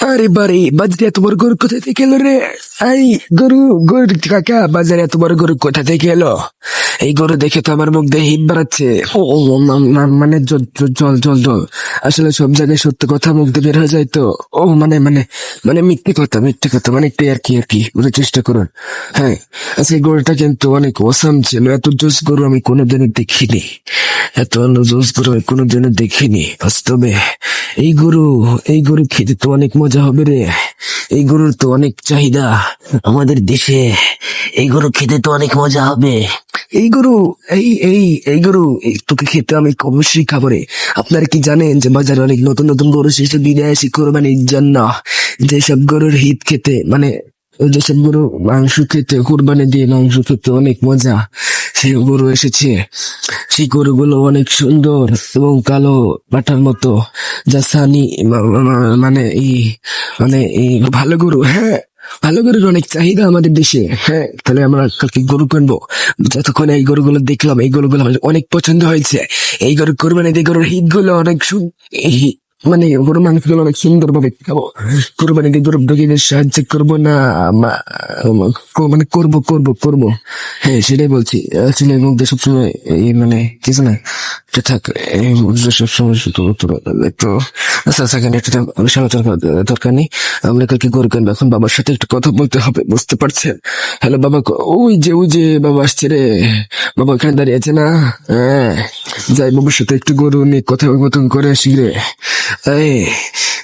আরে বারে, বাজারে এত বড় গরু কোথা থেকে এলো রে? এই গরু, গরু কাকা, বাজারে এত বড় গরু কোথা থেকে এলো? এই গরু দেখে তো আমার মুখ দিয়ে হিট বাড়াচ্ছে। ও ও, মানে জল জল জল জল জল। আসলে সব জায়গায় সত্য কথা মুখ দিয়ে বের হয়ে যায় তো। ও মানে মিথ্যে কথা মানে একটু আর কি বুঝার চেষ্টা করুন। হ্যাঁ, আজকে গরুটা কিন্তু অনেক অসাম ছিল। এত জোস গরু আমি কোনোদিনও দেখিনি। এত জোস গরু আমি কোনোদিনও দেখিনি বাস্তবে। এই গরু, এই গরু খেতে তো অনেক মজা হবে রে। এই গরুর তো অনেক চাহিদা আমাদের দেশে। এই গরু খেতে তো অনেক মজা হবে। এই গরু, এই গরু তোকে খেতে আমি অবশ্যই খাবো রে। আপনারা কি জানেন যে বাজারে অনেক নতুন নতুন গরু এসেছে বিদেশি কোরবানির জন্য? যেসব গরুর হিট খেতে মানে ওই যেসব গরু মাংস খেতে, কোরবানি দিয়ে মাংস খেতে অনেক মজা, সেই গরু এসেছে। সেই গরুগুলো অনেক সুন্দর এবং কালো পাঠার মতো, যা সানি মানে এই ভালো গরু। হ্যাঁ, ভালো গরুর অনেক চাহিদা আমাদের দেশে। হ্যাঁ, তাহলে আমরা কালকে গরু কিনবো। যতক্ষণ এই গরুগুলো দেখলাম, এই গরুগুলো আমার অনেক পছন্দ হয়েছে। এই গরু কোরবানি দিয়ে গরুর হিট গুলো অনেক মানে গরুর মাংস গুলো অনেক সুন্দর ভাবে খাবো। কোরবানি দিয়ে গরু ডগিদের সাহায্য করবো না? মা- মানে করবো। হ্যাঁ, সেটাই বলছি। আসলে এর মধ্যে সবসময় এই মানে কিছু না, এটা থাক। এই মধ্যে সবসময় শুধু তো আচ্ছা আচ্ছা, এখানে একটা আলোচনা করার দরকার নেই। আমরা কালকে গরু কিনবো। এখন বাবার সাথে একটু কথা বলতে হবে, বুঝতে পারছেন? হ্যালো বাবা, ওই যে বাবা আসছে রে। বাবা এখানে দাঁড়িয়ে আছে না? হ্যাঁ, যাই বাবার সাথে একটু গরু নিয়ে কথা মতন করে আসি রে। এই,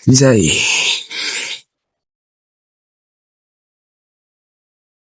যাই।